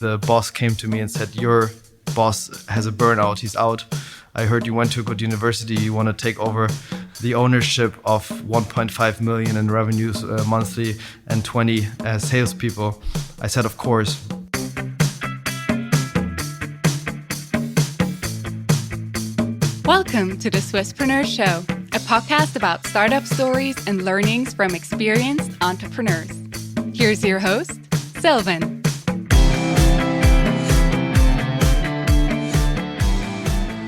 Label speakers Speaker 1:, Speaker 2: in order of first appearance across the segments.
Speaker 1: The boss came to me and said, your boss has a burnout, he's out. I heard you went to a good university, you want to take over the ownership of 1.5 million in revenues monthly and 20 salespeople. I said, of course.
Speaker 2: Welcome to the Swisspreneur Show, a podcast about startup stories and learnings from experienced entrepreneurs. Here's your host, Sylvan.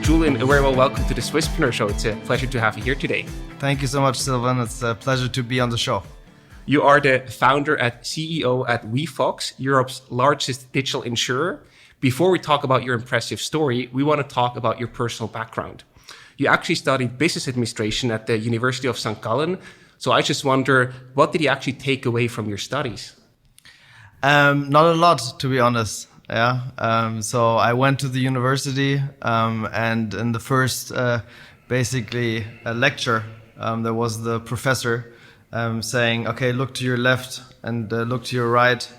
Speaker 3: Julian, a very well welcome to the Swisspreneur Show. It's a pleasure to have you here today.
Speaker 1: Thank you so much, Sylvan. It's a pleasure to be on the show.
Speaker 3: You are the founder and CEO at Wefox, Europe's largest digital insurer. Before we talk about your impressive story, we want to talk about your personal background. You actually studied business administration at the University of St. Gallen. So I just wonder, what did you actually take away from your studies?
Speaker 1: Not a lot, to be honest. Yeah. So I went to the university, and in the first, lecture, there was the professor saying, "Okay, look to your left and look to your right.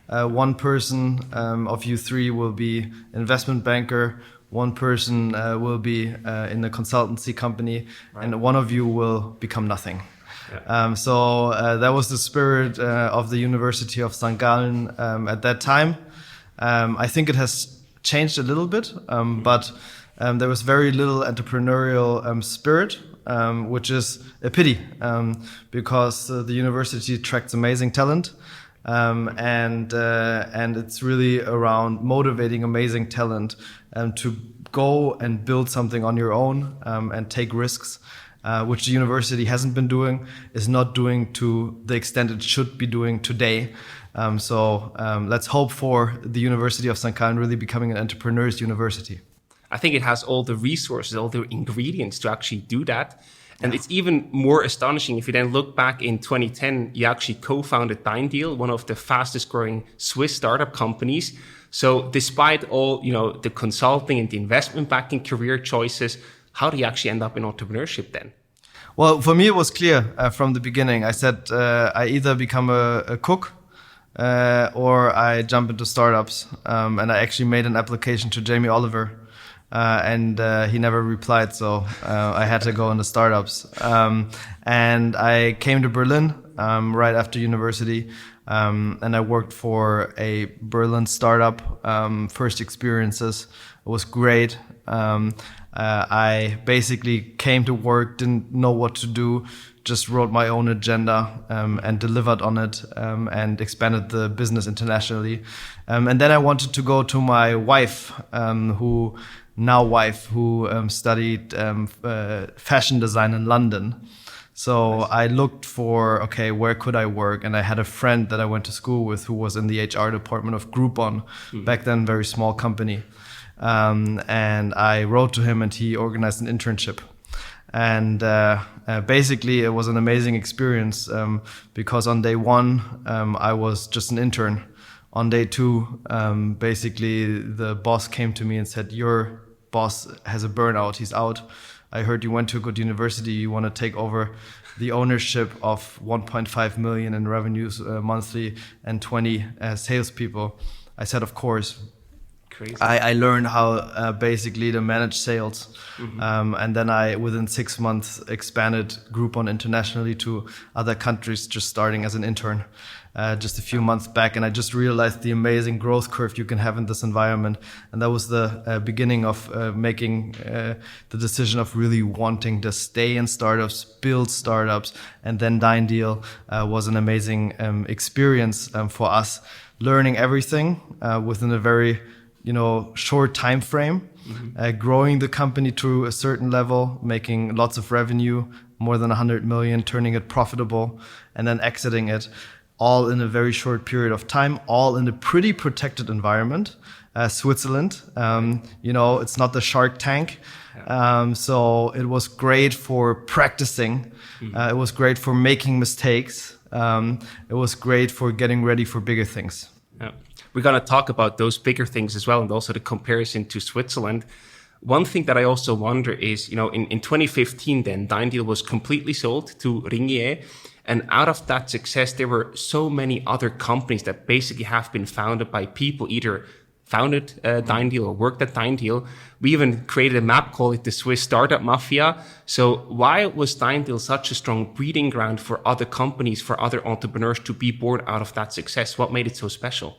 Speaker 1: One person of you three will be investment banker. One person will be in a consultancy company, right. And one of you will become nothing." Yeah. So that was the spirit of the University of St. Gallen at that time. I think it has changed a little bit, but there was very little entrepreneurial spirit, which is a pity, because the university attracts amazing talent, and it's really around motivating amazing talent to go and build something on your own and take risks, which the university hasn't been doing, is not doing to the extent it should be doing today. So let's hope for the University of St. Gallen really becoming an entrepreneur's university.
Speaker 3: I think it has all the resources, all the ingredients to actually do that. And it's even more astonishing if you then look back in 2010, you actually co-founded DeinDeal, one of the fastest growing Swiss startup companies. So despite all, the consulting and the investment banking career choices, how do you actually end up in entrepreneurship then?
Speaker 1: Well, for me, it was clear from the beginning. I said I either become a cook or I jump into startups. And I actually made an application to Jamie Oliver, and he never replied. So I had to go into startups. And I came to Berlin right after university, and I worked for a Berlin startup. First experiences, it was great. I basically came to work, didn't know what to do, just wrote my own agenda and delivered on it, and expanded the business internationally. And then I wanted to go to my wife, who studied fashion design in London. So I looked for, where could I work? And I had a friend that I went to school with who was in the HR department of Groupon, back then very small company. And I wrote to him and he organized an internship. And basically it was an amazing experience, because on day one I was just an intern. On day two, basically the boss came to me and said, "Your boss has a burnout, he's out. I heard you went to a good university, you want to take over the ownership of 1.5 million in revenues monthly and 20 salespeople." I said, of course. I learned how basically to manage sales. And then I, within 6 months, expanded Groupon internationally to other countries, just starting as an intern just a few months back. And I just realized the amazing growth curve you can have in this environment. And that was the beginning of making the decision of really wanting to stay in startups, build startups. And then DeinDeal was an amazing experience for us, learning everything within a very short time frame, growing the company to a certain level, making lots of revenue, more than 100 million, turning it profitable, and then exiting it, all in a very short period of time, all in a pretty protected environment. Switzerland, it's not the Shark Tank. So it was great for practicing. It was great for making mistakes. It was great for getting ready for bigger things.
Speaker 3: Yeah. We're going to talk about those bigger things as well, and also the comparison to Switzerland. One thing that I also wonder is, in 2015, then DeinDeal was completely sold to Ringier. And out of that success, there were so many other companies that basically have been founded by people either founded Dyndeal or worked at Dyndeal. We even created a map, called it the Swiss Startup Mafia. So why was Dyndeal such a strong breeding ground for other companies, for other entrepreneurs to be born out of that success? What made it so special?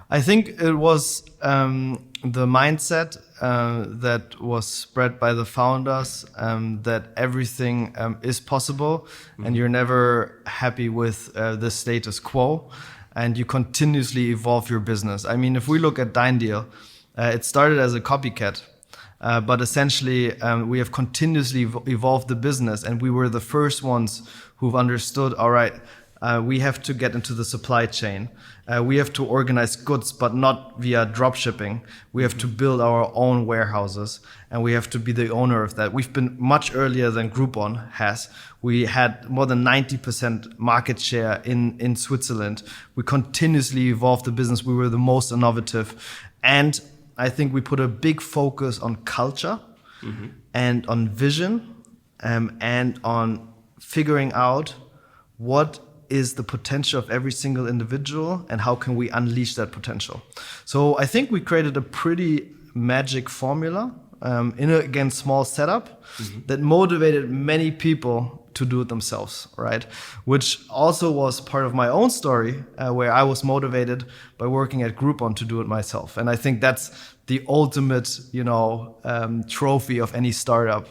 Speaker 1: I think it was the mindset that was spread by the founders, that everything is possible, and you're never happy with the status quo, and you continuously evolve your business. I mean, if we look at Dyndeal, it started as a copycat, but essentially we have continuously evolved the business, and we were the first ones who've understood, all right, we have to get into the supply chain. We have to organize goods, but not via drop shipping. We have to build our own warehouses, and we have to be the owner of that. We've been much earlier than Groupon has. We had more than 90% market share in Switzerland. We continuously evolved the business. We were the most innovative. And I think we put a big focus on culture and on vision and on figuring out what is the potential of every single individual and how can we unleash that potential. So I think we created a pretty magic formula in a, again, small setup that motivated many people to do it themselves, right? Which also was part of my own story, where I was motivated by working at Groupon to do it myself. And I think that's the ultimate, trophy of any startup,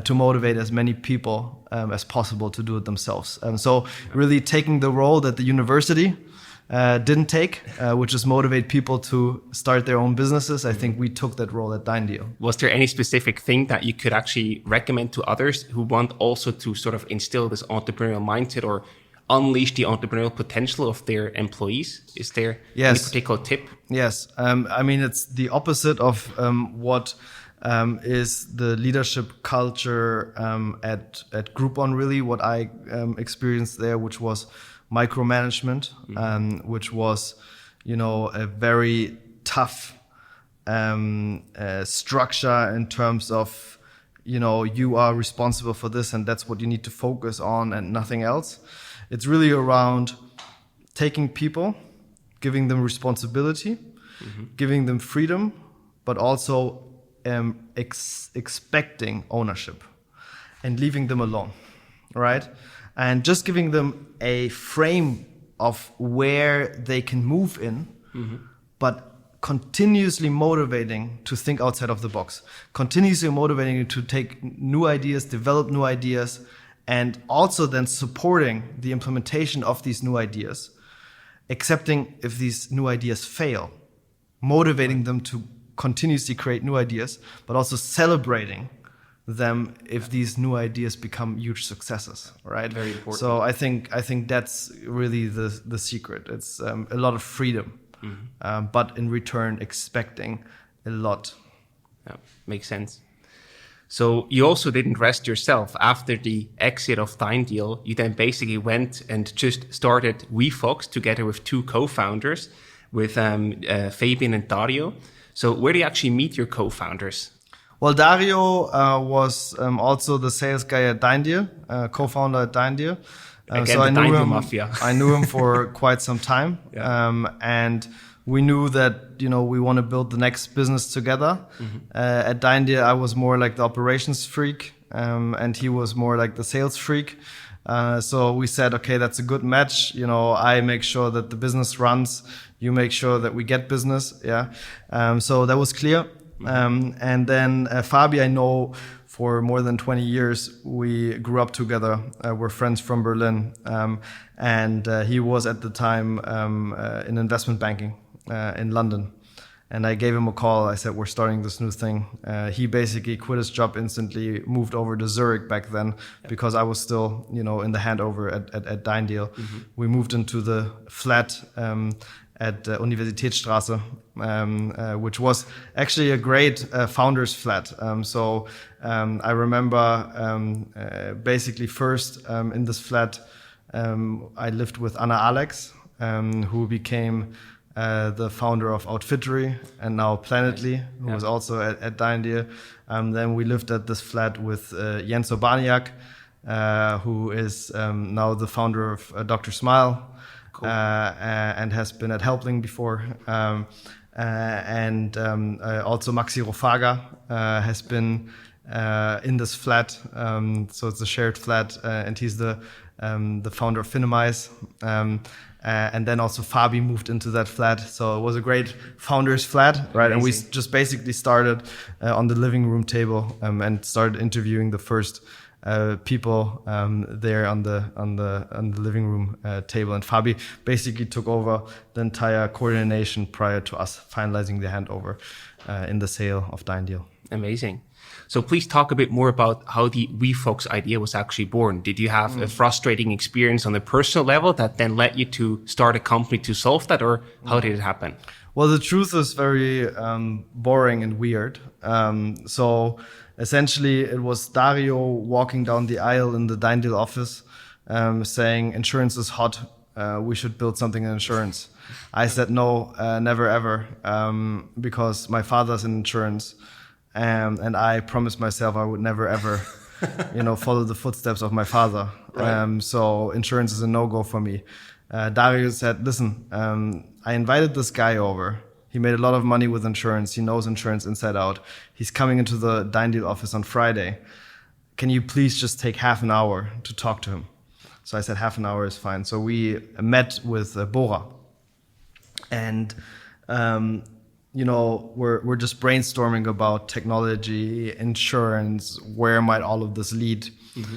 Speaker 1: to motivate as many people as possible to do it themselves. So really taking the role that the university didn't take, which is motivate people to start their own businesses. I think we took that role at Dyndeal.
Speaker 3: Was there any specific thing that you could actually recommend to others who want also to sort of instill this entrepreneurial mindset or unleash the entrepreneurial potential of their employees? Is there any particular tip?
Speaker 1: Yes. I mean, it's the opposite of what is the leadership culture at Groupon, really, what I experienced there, which was micromanagement, which was, a very tough structure in terms of, you are responsible for this and that's what you need to focus on and nothing else. It's really around taking people, giving them responsibility, giving them freedom, but also expecting ownership and leaving them alone, right? And just giving them a frame of where they can move in, but continuously motivating to think outside of the box, continuously motivating you to take new ideas, develop new ideas, and also then supporting the implementation of these new ideas, accepting if these new ideas fail, motivating them to continuously create new ideas, but also celebrating them if these new ideas become huge successes, right?
Speaker 3: Very important.
Speaker 1: So I think that's really the secret. It's a lot of freedom, but in return expecting a lot.
Speaker 3: Yeah, makes sense. So you also didn't rest yourself. After the exit of Dyndeal, you then basically went and just started Wefox together with two co-founders, with Fabian and Dario. So where do you actually meet your co-founders?
Speaker 1: Well, Dario was also the sales guy at Dyndeal, co-founder at Dyndeal.
Speaker 3: So I knew him. Mafia.
Speaker 1: I knew him for quite some time, and we knew that we want to build the next business together. At Dyndeal, I was more like the operations freak, and he was more like the sales freak. So we said, okay, that's a good match. I make sure that the business runs. You make sure that we get business. Yeah. So that was clear. And then Fabi, I know for more than 20 years. We grew up together. We're friends from Berlin. And he was at the time in investment banking in London. And I gave him a call. I said, we're starting this new thing. He basically quit his job instantly, moved over to Zurich back then, because I was still, in the handover at Dyndeal. We moved into the flat at Universitätsstraße, which was actually a great founder's flat. So I remember basically first in this flat, I lived with Anna Alex, who became the founder of Outfittery and now Planetly, who was also at Dyndeal. Then we lived at this flat with Jens Obaniak, who is now the founder of Dr. Smile. Cool. And has been at Helpling before. and also Maxi Rofaga has been in this flat. So it's a shared flat, and he's the founder of Finimize. And then also Fabi moved into that flat. So it was a great founder's flat, right? Amazing. And we just basically started on the living room table and started interviewing the first people there on the living room table. And Fabi basically took over the entire coordination prior to us finalizing the handover in the sale of DeinDeal.
Speaker 3: Amazing. So please talk a bit more about how the Wefox idea was actually born. Did you have a frustrating experience on a personal level that then led you to start a company to solve that, or how did it happen?
Speaker 1: Well, the truth is very boring and weird. So essentially, it was Dario walking down the aisle in the DeinDeal office saying, insurance is hot, we should build something in insurance. I said, no, never ever, because my father's in insurance. And I promised myself I would never ever, follow the footsteps of my father. Right. So insurance is a no-go for me. Dario said, listen, I invited this guy over. He made a lot of money with insurance. He knows insurance inside out. He's coming into the DeinDeal office on Friday. Can you please just take half an hour to talk to him? So I said half an hour is fine. So we met with Bora. And we're just brainstorming about technology, insurance, where might all of this lead. Mm-hmm.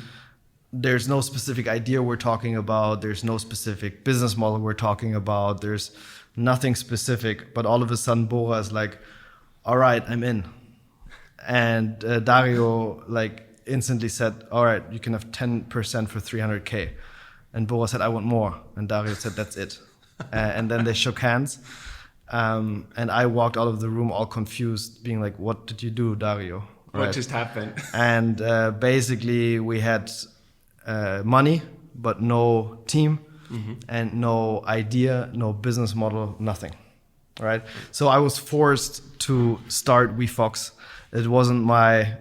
Speaker 1: There's no specific idea we're talking about. There's no specific business model we're talking about. There's nothing specific. But all of a sudden, Bora is like, all right, I'm in. And Dario instantly said, all right, you can have 10% for 300K. And Bora said, I want more. And Dario said, that's it. And then they shook hands. And I walked out of the room all confused, being like, what did you do, Dario?
Speaker 3: Right. What just happened?
Speaker 1: And basically we had money, but no team, and no idea, no business model, nothing, right? So I was forced to start Wefox. It wasn't my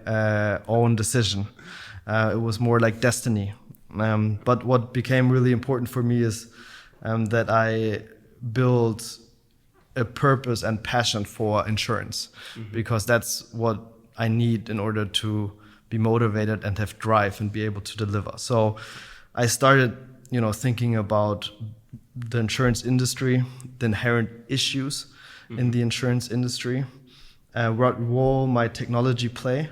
Speaker 1: own decision. It was more like destiny. But what became really important for me is that I built a purpose and passion for insurance, because that's what I need in order to be motivated and have drive and be able to deliver. So I started, thinking about the insurance industry, the inherent issues in the insurance industry, what role might technology play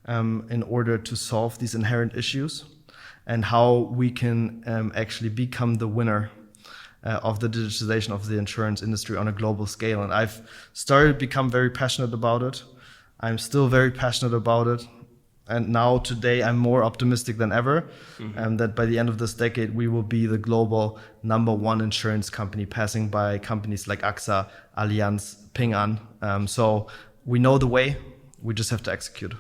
Speaker 1: in order to solve these inherent issues, and how we can actually become the winner of the digitization of the insurance industry on a global scale. And I've started to become very passionate about it. I'm still very passionate about it. And now today I'm more optimistic than ever, that by the end of this decade, we will be the global #1 insurance company, passing by companies like AXA, Allianz, Ping An. So we know the way, we just have to execute.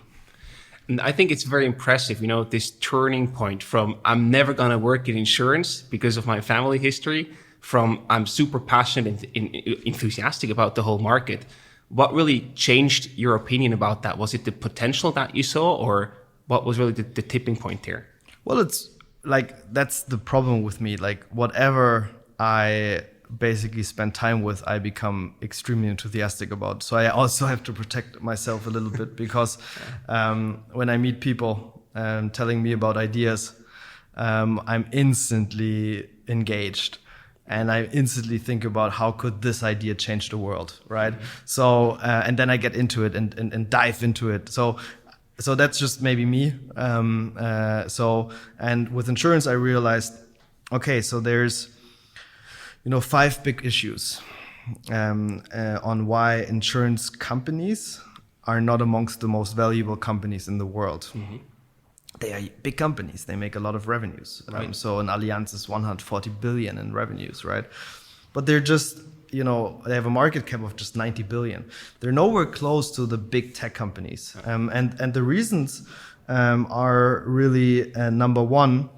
Speaker 3: And I think it's very impressive, this turning point from I'm never going to work in insurance because of my family history, from I'm super passionate and enthusiastic about the whole market. What really changed your opinion about that? Was it the potential that you saw, or what was really the tipping point there?
Speaker 1: Well, it's that's the problem with me. Whatever I basically spend time with, I become extremely enthusiastic about. So I also have to protect myself a little bit, because when I meet people telling me about ideas, I'm instantly engaged. And I instantly think about how could this idea change the world, right? So, and then I get into it and dive into it. So that's just maybe me. And with insurance, I realized, okay, so there's, 5 big issues on why insurance companies are not amongst the most valuable companies in the world. They are big companies. They make a lot of revenues. Right. So an Allianz is 140 billion in revenues, right? But they're just, they have a market cap of just 90 billion. They're nowhere close to the big tech companies. And the reasons are really, number one,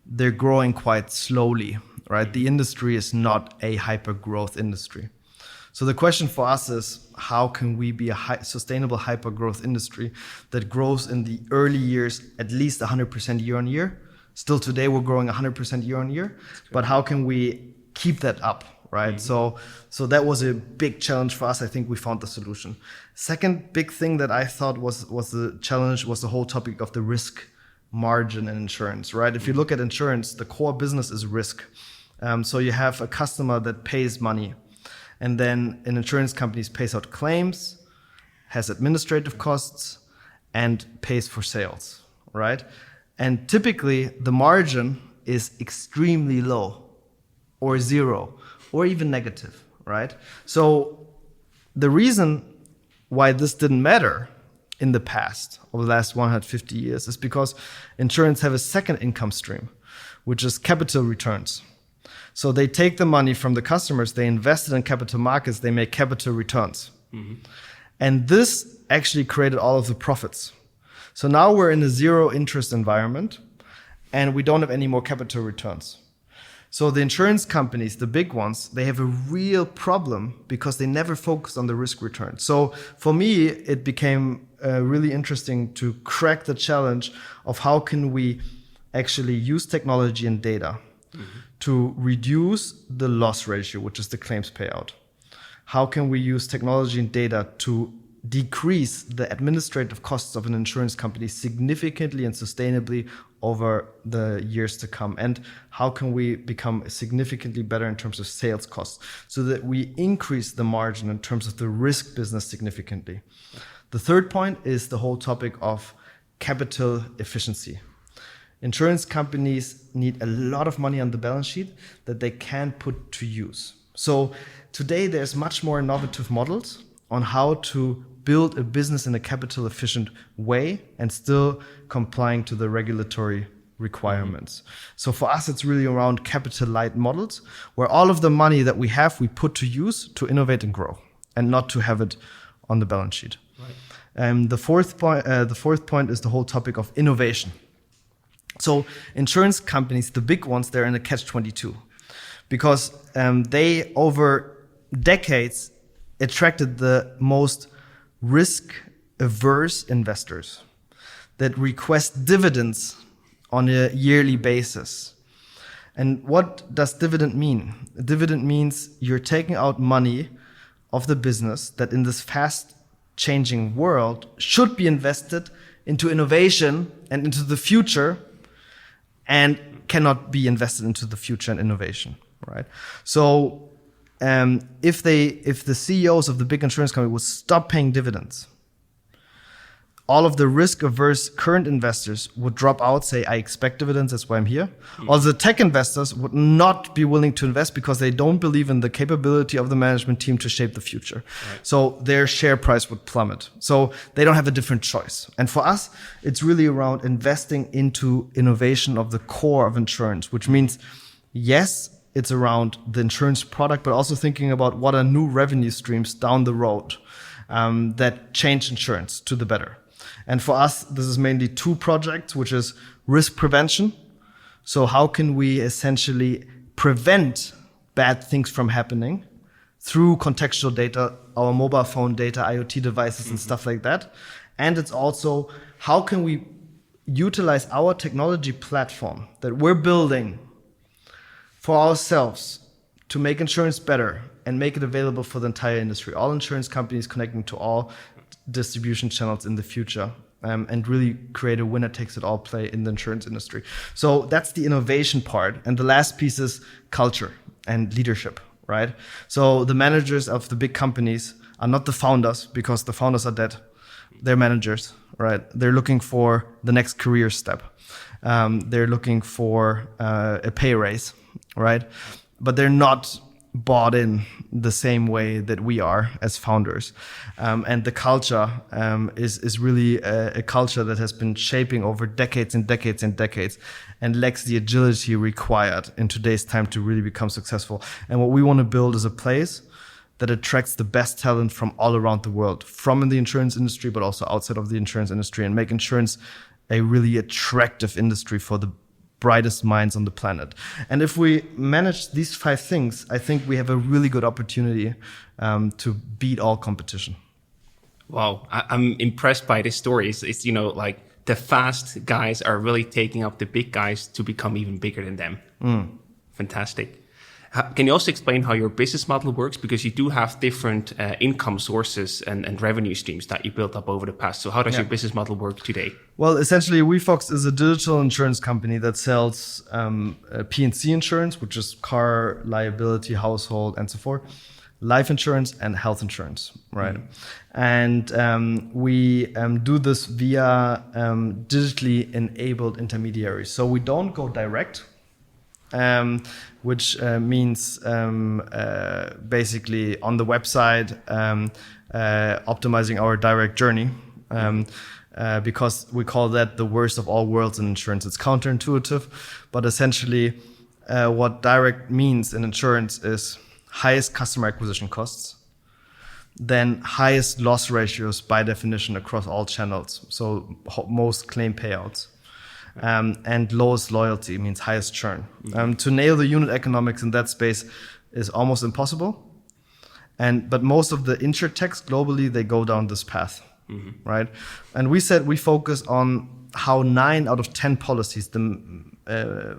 Speaker 1: they're growing quite slowly, right? The industry is not a hyper growth industry. So the question for us is, how can we be a sustainable hyper-growth industry that grows in the early years at least 100% year on year? Still today, we're growing 100% year on year. But how can we keep that up, right? So that was a big challenge for us. I think we found the solution. Second big thing that I thought was the challenge was the whole topic of the risk margin in insurance, right? If you look at insurance, the core business is risk. So you have a customer that pays money, and then an insurance company pays out claims, has administrative costs, and pays for sales, right? And typically the margin is extremely low or zero or even negative, right? So the reason why this didn't matter in the past, over the last 150 years, is because insurance have a second income stream, which is capital returns. So they take the money from the customers, they invest it in capital markets, they make capital returns. And this actually created all of the profits. So now we're in a zero interest environment and we don't have any more capital returns. So the insurance companies, the big ones, they have a real problem because they never focus on the risk return. So for me, it became really interesting to crack the challenge of how can we actually use technology and data to reduce the loss ratio, which is the claims payout. How can we use technology and data to decrease the administrative costs of an insurance company significantly and sustainably over the years to come? And how can we become significantly better in terms of sales costs so that we increase the margin in terms of the risk business significantly? The third point is the whole topic of capital efficiency. Insurance companies need a lot of money on the balance sheet that they can put to use. So today there's much more innovative models on how to build a business in a capital efficient way and still complying to the regulatory requirements. So for us, it's really around capital light models where all of the money that we have, we put to use to innovate and grow and not to have it on the balance sheet. Right. The fourth point is the whole topic of innovation. So insurance companies, the big ones, they're in a catch-22 because they over decades attracted the most risk-averse investors that request dividends on a yearly basis. And what does dividend mean? A dividend means you're taking out money of the business that in this fast-changing world should be invested into innovation and into the future and cannot be invested into the future and innovation, right? So if the CEOs of the big insurance company would stop paying dividends, all of the risk-averse current investors would drop out, say, I expect dividends, that's why I'm here. All the tech investors would not be willing to invest because they don't believe in the capability of the management team to shape the future. Right. So their share price would plummet. So they don't have a different choice. And for us, it's really around investing into innovation of the core of insurance, which means, yes, it's around the insurance product, but also thinking about what are new revenue streams down the road that change insurance to the better. And for us, this is mainly two projects, which is risk prevention. So how can we essentially prevent bad things from happening through contextual data, our mobile phone data, IoT devices and stuff like that. And it's also how can we utilize our technology platform that we're building for ourselves to make insurance better and make it available for the entire industry, all insurance companies connecting to all distribution channels in the future, and really create a winner-takes-it-all play in the insurance industry. So that's the innovation part. And the last piece is culture and leadership, right? So the managers of the big companies are not the founders because the founders are dead. They're managers, right? They're looking for the next career step. They're looking for a pay raise, right? But they're not bought in the same way that we are as founders. And the culture is really a culture that has been shaping over decades and decades and decades and lacks the agility required in today's time to really become successful. And what we want to build is a place that attracts the best talent from all around the world, from in the insurance industry, but also outside of the insurance industry, and make insurance a really attractive industry for the brightest minds on the planet. And if we manage these 5 things, I think we have a really good opportunity to beat all competition.
Speaker 3: Wow, I'm impressed by this story. It's like the fast guys are really taking up the big guys to become even bigger than them. Fantastic. Can you also explain how your business model works? Because you do have different income sources and revenue streams that you built up over the past. So how does your business model work today?
Speaker 1: Well, essentially, Wefox is a digital insurance company that sells P&C insurance, which is car, liability, household, and so forth, life insurance, and health insurance, right? And we do this via digitally enabled intermediaries. So we don't go direct, which means basically on the website optimizing our direct journey. Because we call that the worst of all worlds in insurance. It's counterintuitive, but essentially what direct means in insurance is highest customer acquisition costs, then highest loss ratios by definition across all channels, so most claim payouts, and lowest loyalty means highest churn. To nail the unit economics in that space is almost impossible, but most of the insurtechs globally, they go down this path. Right? And we said we focus on how 9 out of 10 policies, the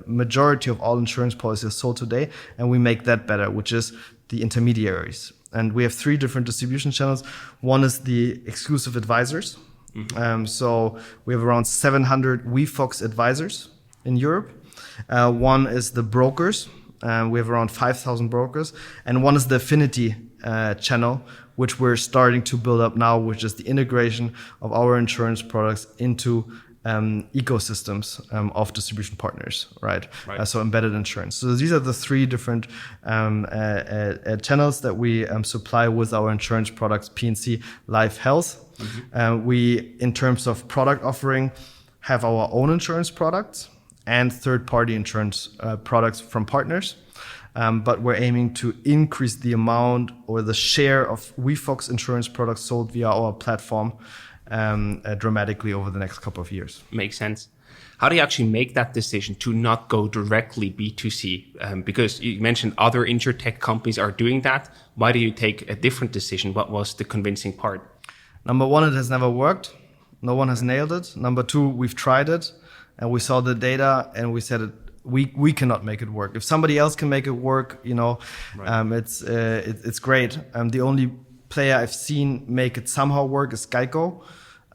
Speaker 1: majority of all insurance policies are sold today, and we make that better, which is the intermediaries. And we have 3 different distribution channels. One is the exclusive advisors. So we have around 700 Wefox advisors in Europe. One is the brokers. We have around 5,000 brokers. And one is the affinity channel, which we're starting to build up now, which is the integration of our insurance products into ecosystems of distribution partners, right? So embedded insurance. So these are the 3 different channels that we supply with our insurance products, P&C, life, health. We, in terms of product offering, have our own insurance products and third-party insurance products from partners. But we're aiming to increase the amount or the share of Wefox insurance products sold via our platform dramatically over the next couple of years.
Speaker 3: Makes sense. How do you actually make that decision to not go directly B2C? Because you mentioned other insurtech companies are doing that. Why do you take a different decision? What was the convincing part?
Speaker 1: Number 1, it has never worked. No one has nailed it. Number 2, we've tried it and we saw the data and we said we cannot make it work. If somebody else can make it work, it's great. The only player I've seen make it somehow work is Geico,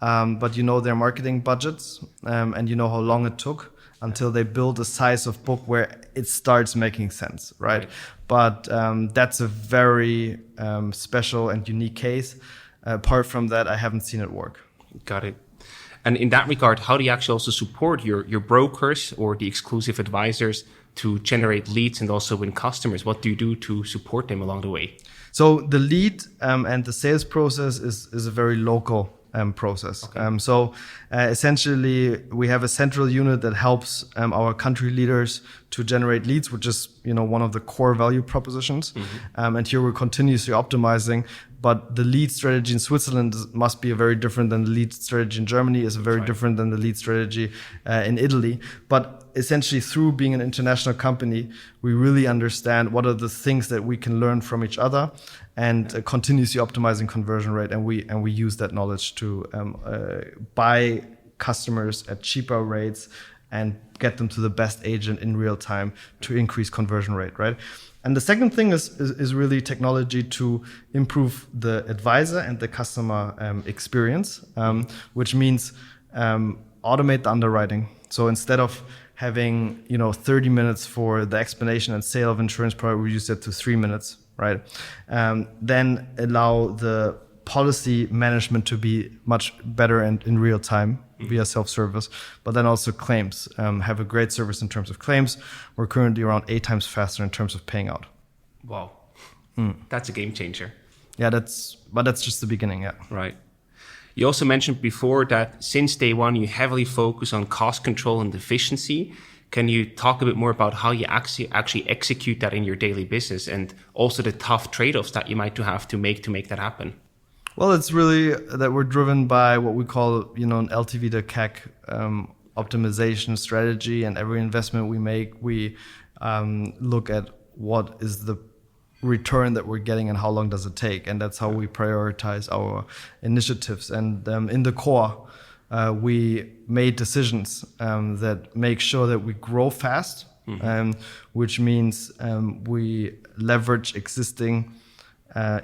Speaker 1: but their marketing budgets, and how long it took until they build a size of book where it starts making sense, right? But that's a very special and unique case. Apart from that, I haven't seen it work.
Speaker 3: Got it. And in that regard, how do you actually also support your brokers or the exclusive advisors to generate leads and also win customers? What do you do to support them along the way?
Speaker 1: So the lead and the sales process is a very local process. Okay. Essentially, we have a central unit that helps our country leaders to generate leads, which is one of the core value propositions. And here we're continuously optimizing. But the lead strategy in Switzerland must be very different than the lead strategy in Germany, is very different than the lead strategy in Italy. But essentially, through being an international company, we really understand what are the things that we can learn from each other and continuously optimizing conversion rate. And we use that knowledge to buy customers at cheaper rates and get them to the best agent in real time to increase conversion rate, right? And the second thing is really technology to improve the advisor and the customer experience, which means automate the underwriting. So instead of having 30 minutes for the explanation and sale of insurance product, we reduce that to 3 minutes, right? Then allow the policy management to be much better and in real time via self-service, but then also claims. Have a great service in terms of claims. We're currently around 8 times faster in terms of paying out.
Speaker 3: Wow. That's a game changer.
Speaker 1: Yeah, that's just the beginning, yeah.
Speaker 3: Right. You also mentioned before that since day one, you heavily focus on cost control and efficiency. Can you talk a bit more about how you actually execute that in your daily business and also the tough trade-offs that you might have to make that happen?
Speaker 1: Well, it's really that we're driven by what we call, an LTV to CAC optimization strategy. And every investment we make, we look at what is the return that we're getting and how long does it take. And that's how we prioritize our initiatives. And in the core, we made decisions that make sure that we grow fast which means we leverage existing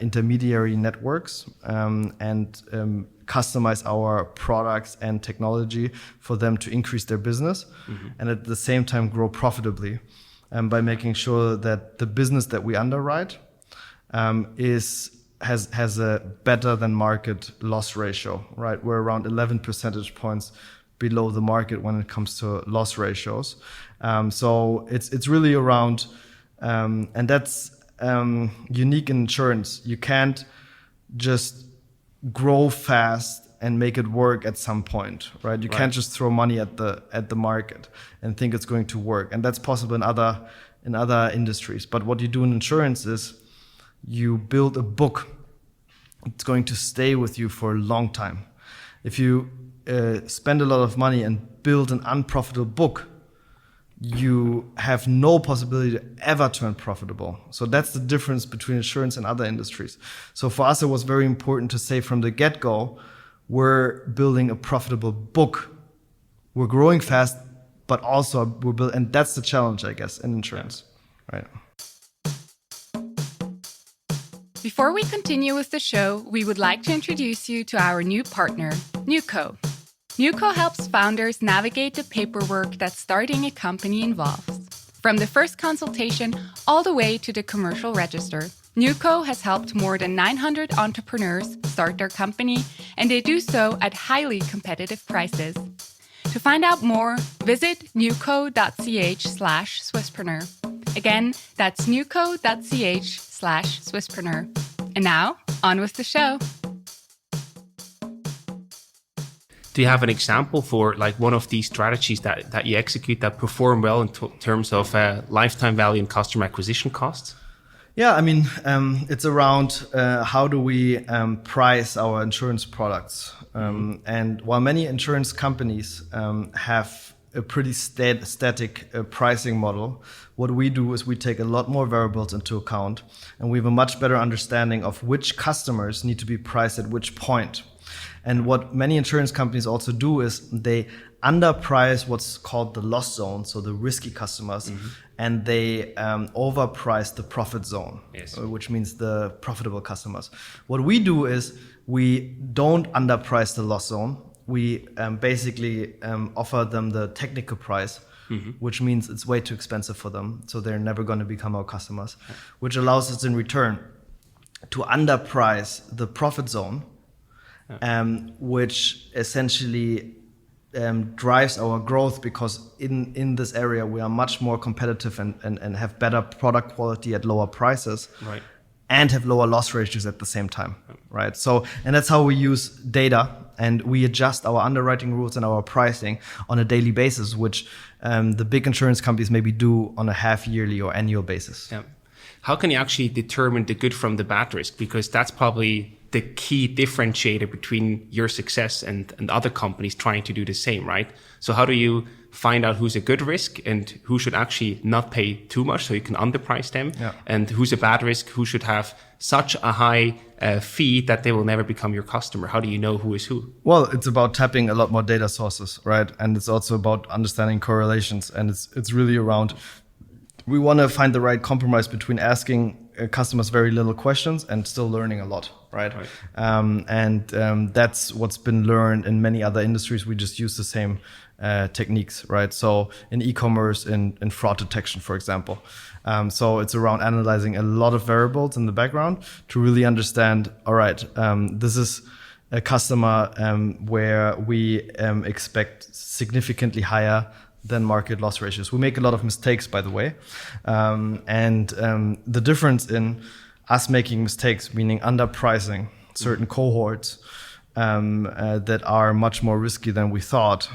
Speaker 1: intermediary networks and customize our products and technology for them to increase their business and at the same time grow profitably by making sure that the business that we underwrite has a better than market loss ratio, right? We're around 11 percentage points below the market when it comes to loss ratios. So it's really around, and that's unique in insurance. You can't just grow fast and make it work at some point, right? You can't just throw money at the market and think it's going to work. And that's possible in other industries. But what you do in insurance is you build a book. It's going to stay with you for a long time. If you spend a lot of money and build an unprofitable book, you have no possibility to ever turn profitable. So that's the difference between insurance and other industries. So for us, it was very important to say from the get-go, we're building a profitable book. We're growing fast, but also we're building, and that's the challenge, I guess, in insurance, right?
Speaker 2: Before we continue with the show, we would like to introduce you to our new partner, Newco. Newco helps founders navigate the paperwork that starting a company involves. From the first consultation all the way to the commercial register, Newco has helped more than 900 entrepreneurs start their company, and they do so at highly competitive prices. To find out more, visit newco.ch/Swisspreneur. Again, that's newco.ch/Swisspreneur. And now, on with the show.
Speaker 3: Do you have an example for like one of these strategies that you execute that perform well in terms of lifetime value and customer acquisition costs?
Speaker 1: Yeah, I mean, it's around how do we price our insurance products. And while many insurance companies have a pretty static pricing model, what we do is we take a lot more variables into account, and we have a much better understanding of which customers need to be priced at which point. And what many insurance companies also do is they underprice what's called the loss zone, so the risky customers, and they overprice the profit zone, which means the profitable customers. What we do is we don't underprice the loss zone. We basically offer them the technical price, which means it's way too expensive for them, so they're never going to become our customers, which allows us in return to underprice the profit zone, which essentially drives our growth, because in this area we are much more competitive and have better product quality at lower prices, and have lower loss ratios at the same time, right? So, and that's how we use data, and we adjust our underwriting rules and our pricing on a daily basis, which the big insurance companies maybe do on a half-yearly or annual basis.
Speaker 3: Yeah. How can you actually determine the good from the bad risk? Because that's probably the key differentiator between your success and other companies trying to do the same, right? So how do you find out who's a good risk and who should actually not pay too much so you can underprice them, and who's a bad risk, who should have such a high fee that they will never become your customer? How do you know who is who?
Speaker 1: Well, it's about tapping a lot more data sources, right? And it's also about understanding correlations, and it's really around, we want to find the right compromise between asking customers very little questions and still learning a lot, right? That's what's been learned in many other industries. We just use the same techniques, right? So in e-commerce, in fraud detection, for example. So it's around analyzing a lot of variables in the background to really understand, all right, this is a customer where we expect significantly higher than market loss ratios. We make a lot of mistakes, by the way. The difference in us making mistakes, meaning underpricing certain cohorts that are much more risky than we thought,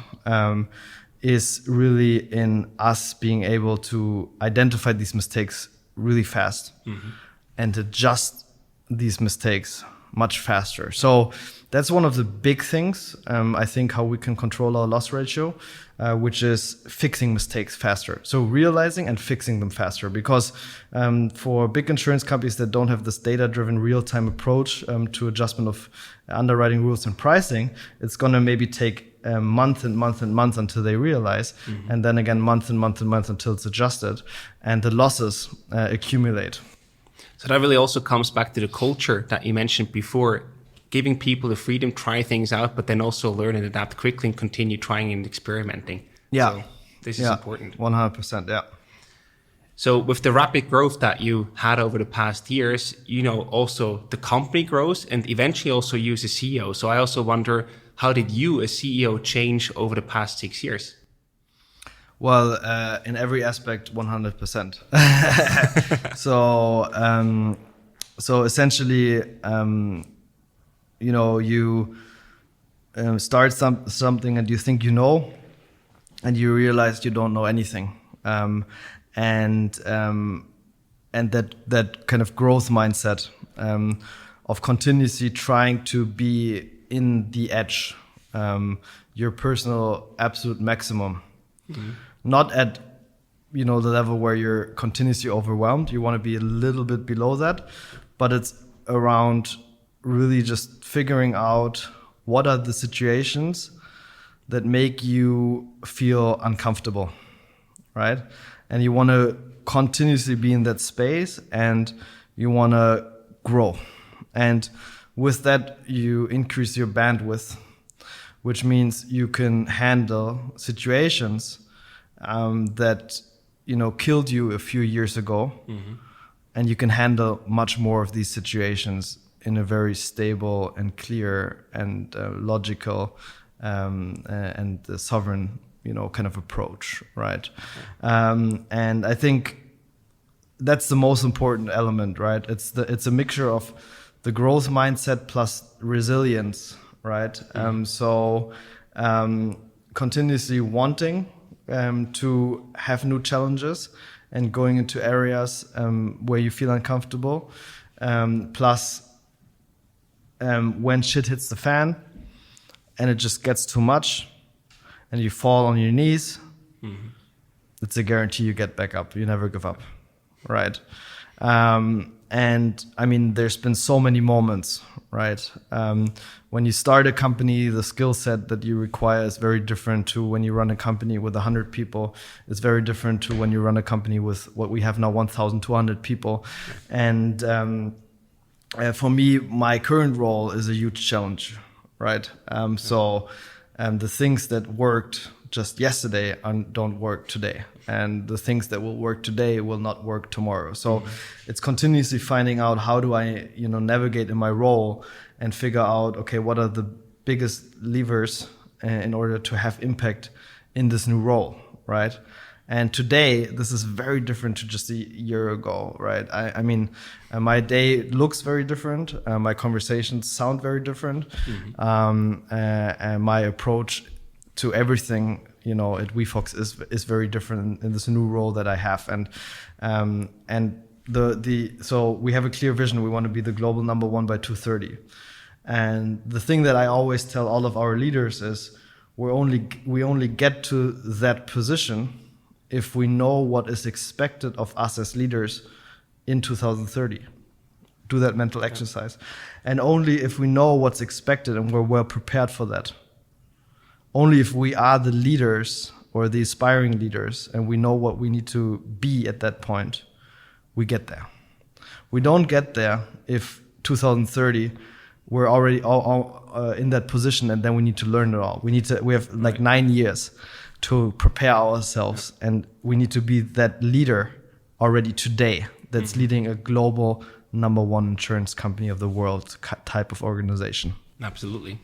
Speaker 1: is really in us being able to identify these mistakes really fast and adjust these mistakes much faster. So that's one of the big things, I think, how we can control our loss ratio, which is fixing mistakes faster. So realizing and fixing them faster, because for big insurance companies that don't have this data-driven real-time approach to adjustment of underwriting rules and pricing, it's going to maybe take month and month and month until they realize, and then again month and month and month until it's adjusted, and the losses accumulate.
Speaker 3: So that really also comes back to the culture that you mentioned before, giving people the freedom, try things out, but then also learn and adapt quickly and continue trying and experimenting.
Speaker 1: Yeah.
Speaker 3: So this is important.
Speaker 1: 100%, yeah.
Speaker 3: So with the rapid growth that you had over the past years, also the company grows and eventually also you as a CEO. So I also wonder, how did you as CEO change over the past 6 years?
Speaker 1: Well, in every aspect, 100%. So essentially, you start something and you think you know, and you realize you don't know anything. And that kind of growth mindset of continuously trying to be in the edge, your personal absolute maximum. Not at the level where you're continuously overwhelmed. You want to be a little bit below that, but it's around really just figuring out what are the situations that make you feel uncomfortable, right? And you want to continuously be in that space, and you want to grow. And with that, you increase your bandwidth, which means you can handle situations that killed you a few years ago, and you can handle much more of these situations in a very stable and clear and logical and sovereign kind of approach, right? And I think that's the most important element, right? It's a mixture of the growth mindset plus resilience, right? Continuously wanting to have new challenges and going into areas where you feel uncomfortable, plus when shit hits the fan and it just gets too much and you fall on your knees, it's a guarantee you get back up. You never give up, right? And I mean, there's been so many moments, right? When you start a company, the skill set that you require is very different to when you run a company with 100 people. It's very different to when you run a company with what we have now, 1,200 people. And for me, my current role is a huge challenge, right? The things that worked just yesterday don't work today. And the things that will work today will not work tomorrow. So it's continuously finding out how do I, navigate in my role and figure out, okay, what are the biggest levers in order to have impact in this new role, right? And today, this is very different to just a year ago, right? I mean, my day looks very different. My conversations sound very different. And my approach to everything, at Wefox is very different in this new role that I have. So we have a clear vision. We want to be the global #1 by 2030. And the thing that I always tell all of our leaders is we only get to that position if we know what is expected of us as leaders in 2030. Do that mental exercise. And only if we know what's expected and we're well prepared for that. Only if we are the leaders or the aspiring leaders and we know what we need to be at that point, we get there. We don't get there if 2030 we're already all in that position and then we need to learn it all. We have like 9 years to prepare ourselves, and we need to be that leader already today that's leading a global #1 insurance company of the world type of organization.
Speaker 3: Absolutely.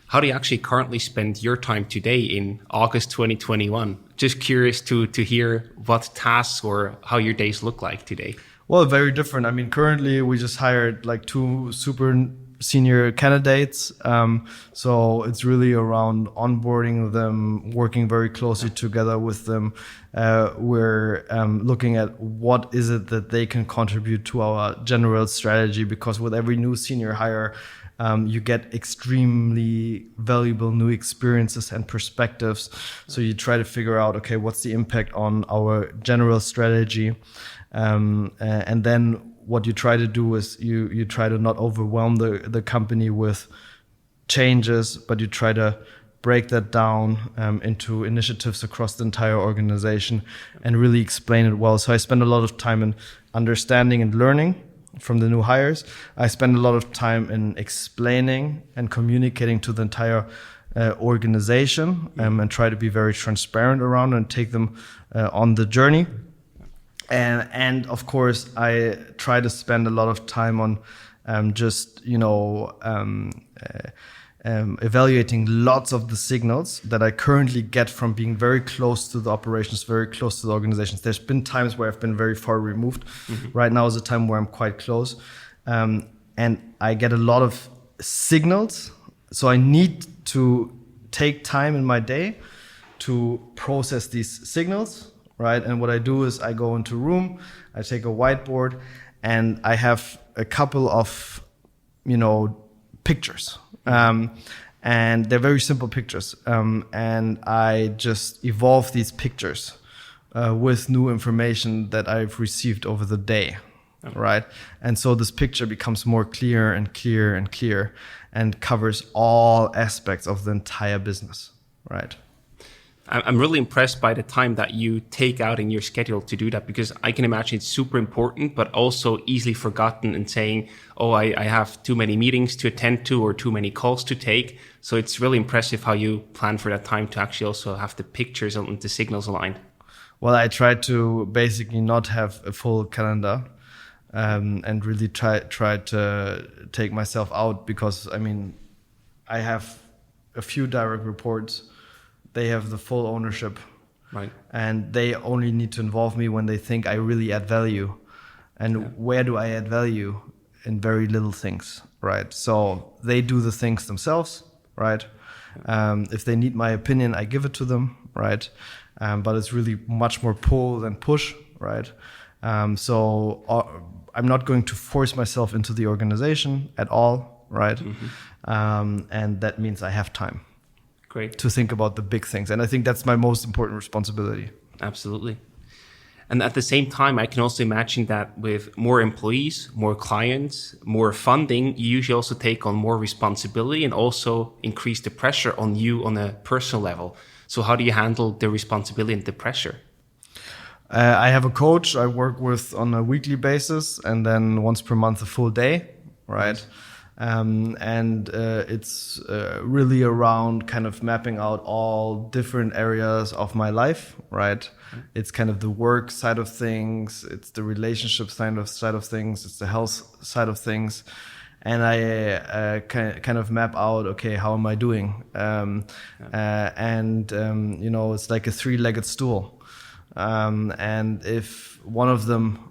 Speaker 3: How do you actually currently spend your time today in August 2021? Just curious to hear what tasks or how your days look like today.
Speaker 1: Well, very different. I mean, currently we just hired like 2 super senior candidates. So it's really around onboarding them, working very closely together with them. We're looking at what is it that they can contribute to our general strategy, because with every new senior hire, you get extremely valuable new experiences and perspectives. So you try to figure out, okay, what's the impact on our general strategy? And then what you try to do is you try to not overwhelm the company with changes, but you try to break that down into initiatives across the entire organization and really explain it well. So I spend a lot of time in understanding and learning from the new hires. I spend a lot of time in explaining and communicating to the entire organization and try to be very transparent around and take them on the journey. And of course, I try to spend a lot of time on evaluating lots of the signals that I currently get from being very close to the operations, very close to the organizations. There's been times where I've been very far removed. Right now is a time where I'm quite close. And I get a lot of signals. So I need to take time in my day to process these signals, right? And what I do is I go into a room, I take a whiteboard, and I have a couple of, pictures. And they're very simple pictures. And I just evolve these pictures with new information that I've received over the day, right? And so this picture becomes more clear and clear and clear and covers all aspects of the entire business, right?
Speaker 3: I'm really impressed by the time that you take out in your schedule to do that, because I can imagine it's super important, but also easily forgotten and saying, oh, I have too many meetings to attend to or too many calls to take. So it's really impressive how you plan for that time to actually also have the pictures and the signals aligned.
Speaker 1: Well, I try to basically not have a full calendar and really try to take myself out, because, I have a few direct reports. They have the full ownership, right? And they only need to involve me when they think I really add value. And where do I add value? In very little things, right? So they do the things themselves, right? If they need my opinion, I give it to them, right? But it's really much more pull than push, right? So I'm not going to force myself into the organization at all, right? And that means I have time.
Speaker 3: Great.
Speaker 1: To think about the big things. And I think that's my most important responsibility.
Speaker 3: Absolutely. And at the same time, I can also imagine that with more employees, more clients, more funding, you usually also take on more responsibility and also increase the pressure on you on a personal level. So how do you handle the responsibility and the pressure?
Speaker 1: I have a coach I work with on a weekly basis, and then once per month a full day, right? Nice. It's really around kind of mapping out all different areas of my life, right? It's kind of the work side of things, it's the relationship side of things, it's the health side of things. And I kind of map out, okay, how am I doing? It's like a three-legged stool. And if one of them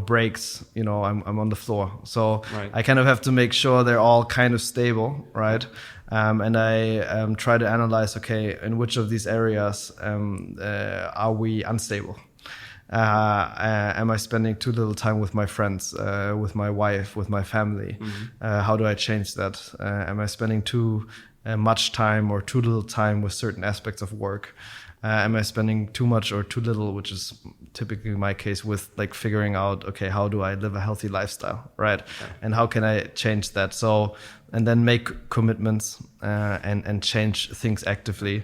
Speaker 1: breaks, I'm on the floor. So right. I kind of have to make sure they're all kind of stable, right? And I try to analyze, okay, in which of these areas are we unstable? Am I spending too little time with my friends, with my wife, with my family? How do I change that? Am I spending too much time or too little time with certain aspects of work? Am I spending too much or too little, which is typically my case, with like figuring out, okay, how do I live a healthy lifestyle, right? Okay. And how can I change that? So, and then make commitments and change things actively.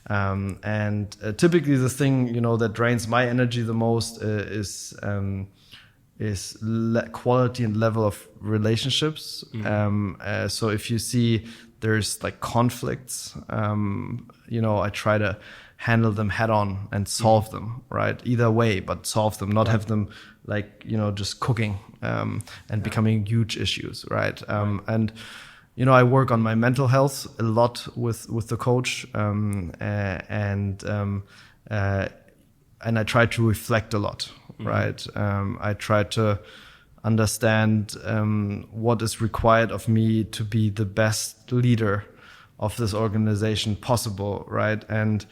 Speaker 1: Typically the thing, that drains my energy the most is quality and level of relationships. So if you see there's like conflicts, I try to handle them head on and solve them, right? Either way, but solve them, not have them like, just cooking and becoming huge issues, right? And I work on my mental health a lot with the coach, and I try to reflect a lot, right? I try to understand what is required of me to be the best leader of this organization possible, right? And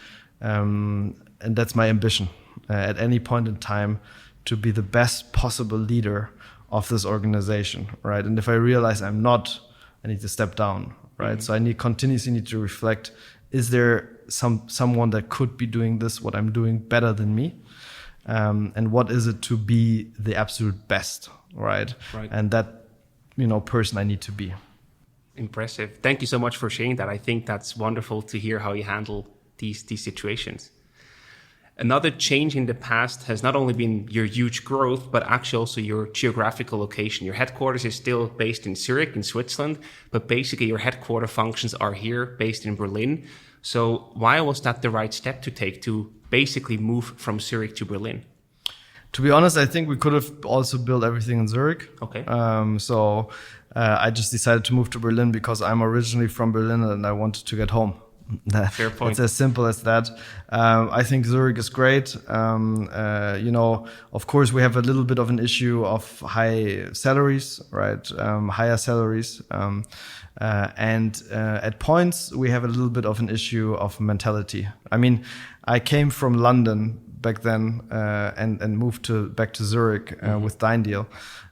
Speaker 1: that's my ambition at any point in time, to be the best possible leader of this organization, right? And if I realize I'm not, I need to step down, right? So I continuously need to reflect, is there someone that could be doing this, what I'm doing, better than me? And what is it to be the absolute best, right? And that, person I need to be.
Speaker 3: Impressive. Thank you so much for sharing that. I think that's wonderful to hear how you handle these situations. Another change in the past has not only been your huge growth, but actually also your geographical location. Your headquarters is still based in Zurich, in Switzerland, but basically your headquarter functions are here, based in Berlin. So why was that the right step to take, to basically move from Zurich to Berlin?
Speaker 1: To be honest, I think we could have also built everything in Zurich.
Speaker 3: Okay.
Speaker 1: I just decided to move to Berlin because I'm originally from Berlin and I wanted to get home.
Speaker 3: Fair point.
Speaker 1: It's as simple as that. I think Zurich is great. Of course, we have a little bit of an issue of high salaries, right? Higher salaries. And at points, we have a little bit of an issue of mentality. I mean, I came from London back then and moved back to Zurich with Deal.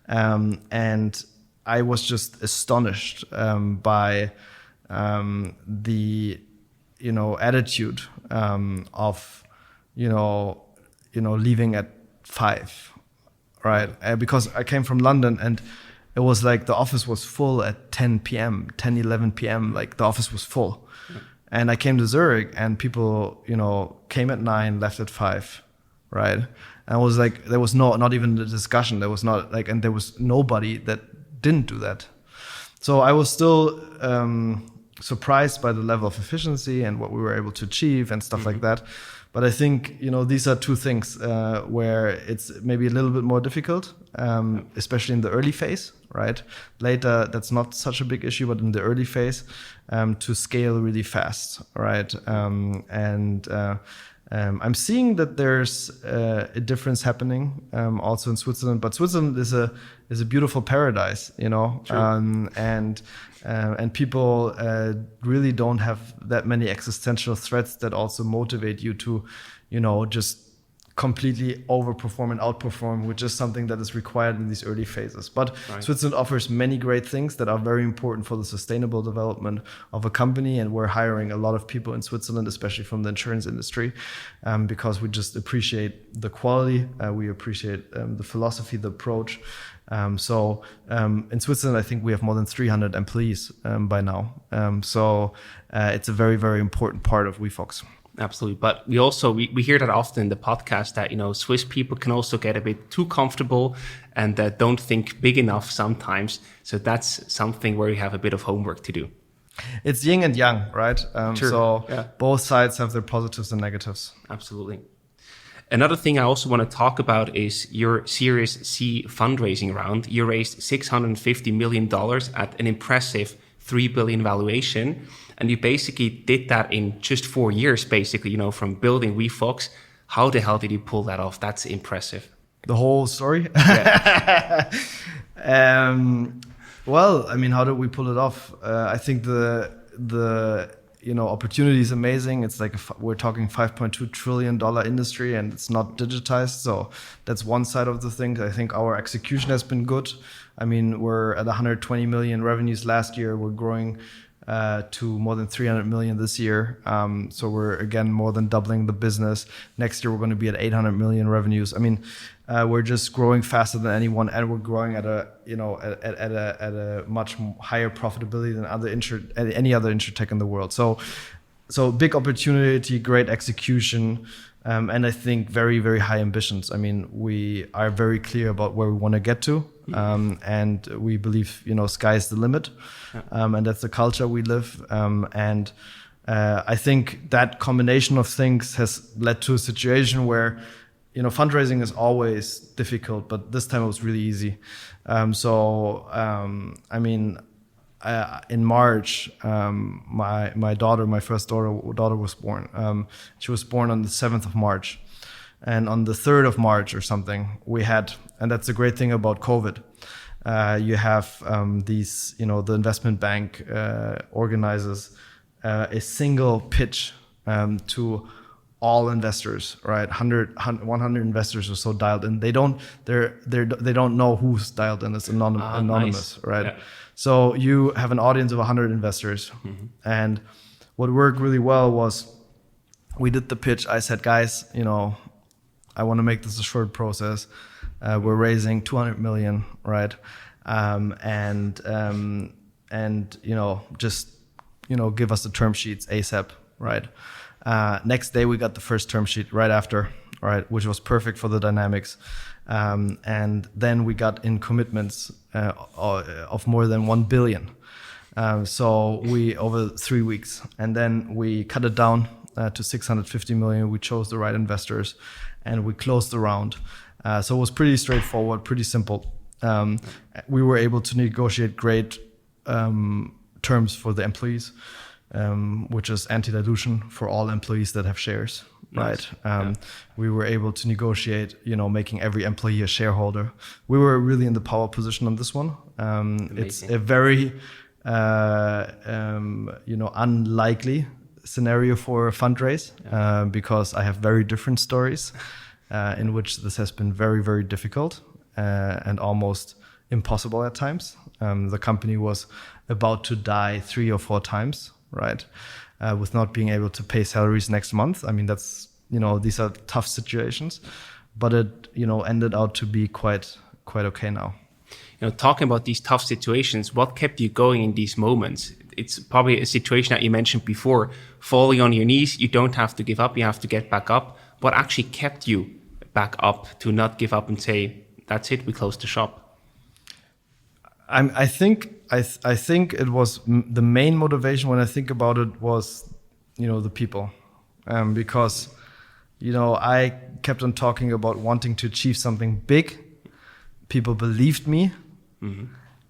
Speaker 1: And I was just astonished by the attitude of leaving at 5, right? Because I came from London and it was like the office was full at 10 p.m., 10, 11 p.m. Like the office was full. And I came to Zurich and people, came at 9, left at 5, right? And I was like, there was not even a discussion. There was not like, and there was nobody that didn't do that. So I was still surprised by the level of efficiency and what we were able to achieve and stuff like that. But I think, these are two things where it's maybe a little bit more difficult, especially in the early phase, right? Later, that's not such a big issue, but in the early phase, to scale really fast, right? I'm seeing that there's a difference happening also in Switzerland, but Switzerland is a beautiful paradise, and people really don't have that many existential threats that also motivate you to, just completely overperform and outperform, which is something that is required in these early phases. But Switzerland offers many great things that are very important for the sustainable development of a company. And we're hiring a lot of people in Switzerland, especially from the insurance industry, because we just appreciate the quality. We appreciate the philosophy, the approach. In Switzerland, I think we have more than 300 employees by now. It's a very, very important part of Wefox.
Speaker 3: Absolutely. But we hear that often in the podcast that, Swiss people can also get a bit too comfortable and don't think big enough sometimes. So that's something where you have a bit of homework to do.
Speaker 1: It's yin and yang, right? Both sides have their positives and negatives.
Speaker 3: Absolutely. Another thing I also want to talk about is your Series C fundraising round. You raised $650 million at an impressive $3 billion valuation. And you basically did that in just 4 years, basically, from building Wefox. How the hell did you pull that off? That's impressive.
Speaker 1: The whole story?
Speaker 3: Yeah.
Speaker 1: Well, I mean, how did we pull it off? I think the opportunity is amazing. It's like we're talking $5.2 trillion industry and it's not digitized. So that's one side of the thing. I think our execution has been good. I mean, we're at 120 million revenues last year. We're growing to more than 300 million this year. So we're again more than doubling the business. Next year we're going to be at 800 million revenues. I mean, we're just growing faster than anyone, and we're growing at a much higher profitability than any other insurtech in the world. So big opportunity, great execution. And I think very, very high ambitions. I mean, we are very clear about where we want to get to. And we believe, sky's the limit. And that's the culture we live. I think that combination of things has led to a situation where, fundraising is always difficult, but this time it was really easy. In March, my daughter, my first daughter was born. She was born on the 7th of March. And on the 3rd of March or something, and that's the great thing about COVID. You have the investment bank organizes a single pitch to all investors, right? 100 investors or so dialed in. They don't know who's dialed in. It's anonymous,
Speaker 3: nice.
Speaker 1: right?
Speaker 3: Yeah.
Speaker 1: So you have an audience of 100 investors. And what worked really well was we did the pitch. I said, guys, I want to make this a short process. We're raising 200 million, right? And and just give us the term sheets ASAP, right? Next day we got the first term sheet right after, right, which was perfect for the dynamics. And then we got in commitments of more than 1 billion. So we over 3 weeks, and then we cut it down to 650 million. We chose the right investors, and we closed the round. So it was pretty straightforward, pretty simple. We were able to negotiate great terms for the employees, which is anti-dilution for all employees that have shares. Nice. Right. We were able to negotiate, making every employee a shareholder. We were really in the power position on this one. It's a very, unlikely scenario for a fundraise, because I have very different stories in which this has been very, very difficult and almost impossible at times. The company was about to die 3 or 4 times, right? With not being able to pay salaries next month. I mean, that's, these are tough situations, but it, ended out to be quite okay now.
Speaker 3: Talking about these tough situations, what kept you going in these moments? It's probably a situation that you mentioned before, falling on your knees. You don't have to give up. You have to get back up. What actually kept you back up to not give up and say, that's it, we close the shop?
Speaker 1: I think it was the main motivation when I think about it was, the people, because, I kept on talking about wanting to achieve something big. People believed me,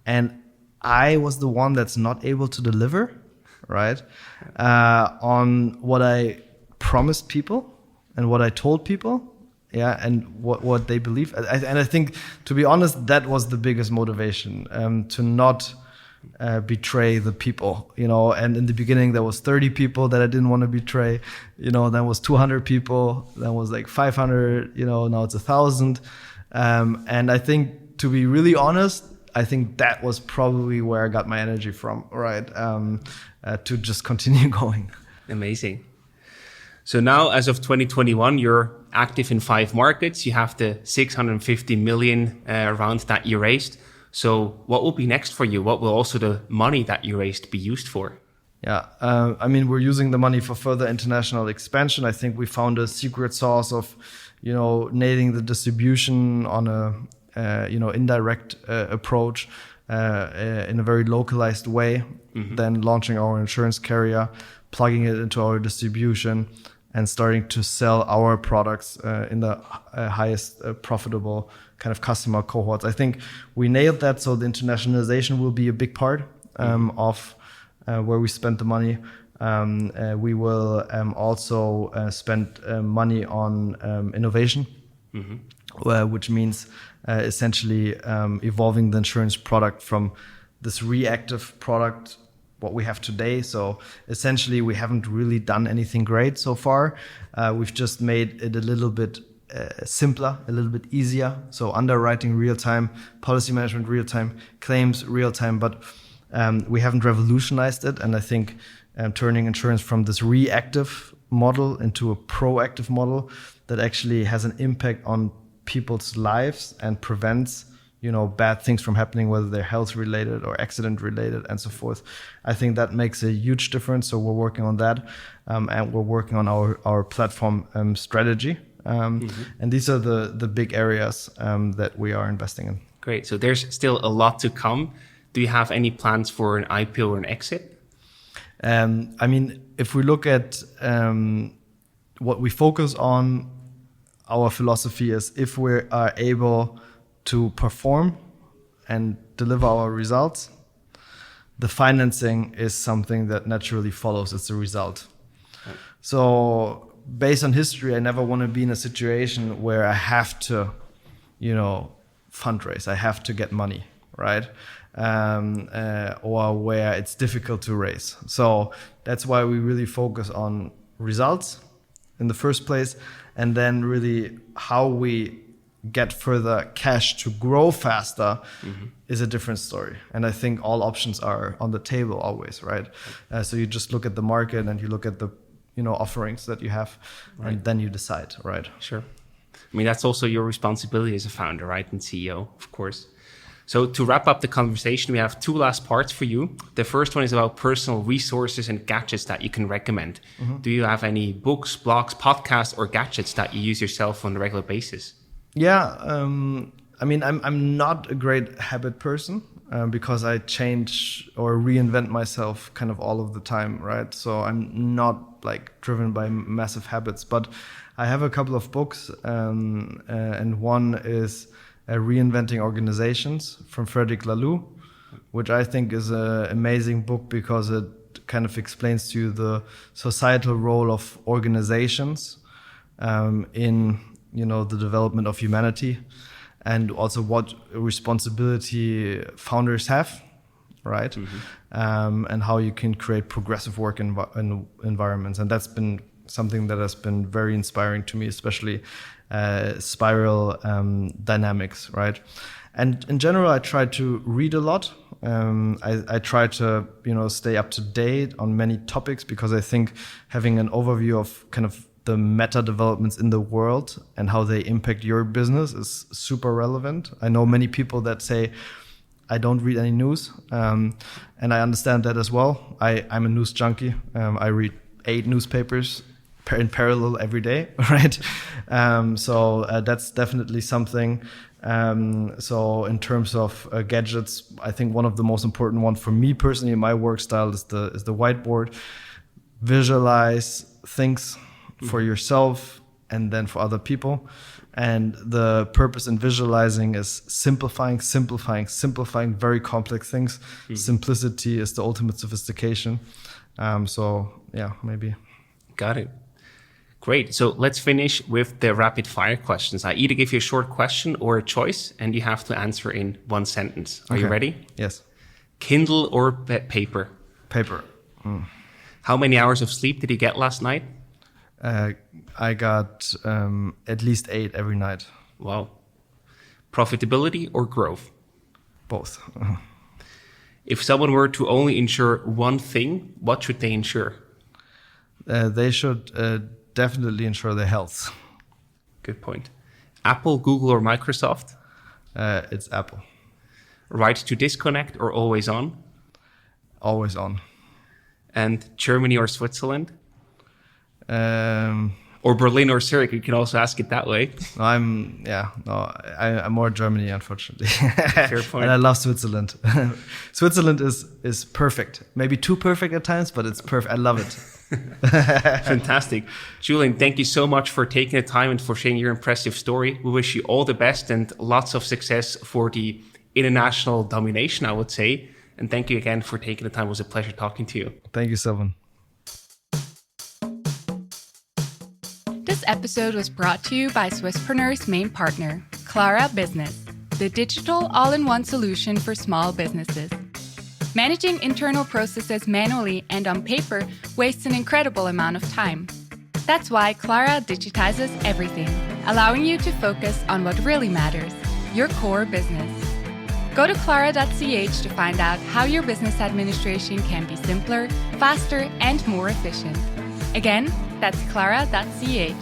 Speaker 1: and I was the one that's not able to deliver, right, on what I promised people and what I told people. Yeah, and what they believe. And I think, to be honest, that was the biggest motivation, to not betray the people, And in the beginning, there was 30 people that I didn't want to betray. Then was 200 people. Then was like 500. Now it's 1,000. And I think, to be really honest, I think that was probably where I got my energy from, right? To just continue going.
Speaker 3: Amazing. So now, as of 2021, you're active in 5 markets. You have the 650 million round that you raised. So what will be next for you? What will also the money that you raised be used for?
Speaker 1: Yeah, we're using the money for further international expansion. I think we found a secret sauce of, nailing the distribution on a, indirect approach in a very localized way. Then launching our insurance carrier, plugging it into our distribution, and starting to sell our products in the highest profitable kind of customer cohorts. I think we nailed that. So the internationalization will be a big part of where we spend the money. We will also spend money on innovation, which means essentially evolving the insurance product from this reactive product, what we have today. So essentially, we haven't really done anything great so far. We've just made it a little bit simpler, a little bit easier. So underwriting real time, policy management real time, claims real time, but we haven't revolutionized it. And I think turning insurance from this reactive model into a proactive model that actually has an impact on people's lives and prevents bad things from happening, whether they're health related or accident related and so forth. I think that makes a huge difference. So we're working on that, and we're working on our platform strategy. And these are the big areas that we are investing in.
Speaker 3: Great. So there's still a lot to come. Do you have any plans for an IPO or an exit?
Speaker 1: If we look at what we focus on, our philosophy is if we are able to perform and deliver our results, the financing is something that naturally follows as a result. Right. So based on history, I never want to be in a situation where I have to, fundraise. I have to get money, right? Or where it's difficult to raise. So that's why we really focus on results in the first place, and then really how we get further cash to grow faster is a different story. And I think all options are on the table always, right? So you just look at the market and you look at the offerings that you have, right, and then you decide, right?
Speaker 3: Sure. That's also your responsibility as a founder, right, and CEO, of course. So to wrap up the conversation, we have 2 last parts for you. The first one is about personal resources and gadgets that you can recommend. Do you have any books, blogs, podcasts, or gadgets that you use yourself on a regular basis?
Speaker 1: Yeah, I mean, I'm not a great habit person because I change or reinvent myself kind of all of the time, right? So I'm not like driven by massive habits, but I have a couple of books, and one is Reinventing Organizations from Frederic Laloux, which I think is an amazing book because it kind of explains to you the societal role of organizations in the development of humanity, and also what responsibility founders have, right? And how you can create progressive work environments. And that's been something that has been very inspiring to me, especially spiral dynamics, right? And in general, I try to read a lot. I try to, stay up to date on many topics because I think having an overview of kind of the meta developments in the world and how they impact your business is super relevant. I know many people that say, I don't read any news, and I understand that as well. I'm a news junkie. I read 8 newspapers in parallel every day, right? So that's definitely something. So in terms of gadgets, I think one of the most important one for me personally in my work style is the whiteboard. Visualize things for yourself and then for other people. And the purpose in visualizing is simplifying very complex things. Simplicity is the ultimate sophistication. So yeah, maybe.
Speaker 3: Got it. Great. So let's finish with the rapid fire questions. I either give you a short question or a choice, and you have to answer in 1 sentence. Are you ready?
Speaker 1: Yes.
Speaker 3: Kindle or paper?
Speaker 1: Paper.
Speaker 3: How many hours of sleep did you get last night?
Speaker 1: I got at least 8 every night.
Speaker 3: Wow. Profitability or growth?
Speaker 1: Both.
Speaker 3: If someone were to only insure one thing, what should they insure?
Speaker 1: They should definitely insure their health.
Speaker 3: Good point. Apple, Google, or Microsoft?
Speaker 1: It's Apple.
Speaker 3: Right to disconnect or always on?
Speaker 1: Always on.
Speaker 3: And Germany or Switzerland? Or Berlin or Zurich, you can also ask it that way.
Speaker 1: I'm more Germany, unfortunately.
Speaker 3: Fair point.
Speaker 1: And I love Switzerland. Switzerland is perfect. Maybe too perfect at times, but it's perfect. I love it.
Speaker 3: Fantastic. Julian, thank you so much for taking the time and for sharing your impressive story. We wish you all the best and lots of success for the international domination, I would say. And thank you again for taking the time. It was a pleasure talking to you.
Speaker 1: Thank you, Sylvan.
Speaker 2: This episode was brought to you by Swisspreneurs' main partner, Clara Business, the digital all-in-one solution for small businesses. Managing internal processes manually and on paper wastes an incredible amount of time. That's why Clara digitizes everything, allowing you to focus on what really matters, your core business. Go to clara.ch to find out how your business administration can be simpler, faster, and more efficient. Again, that's clara.ch.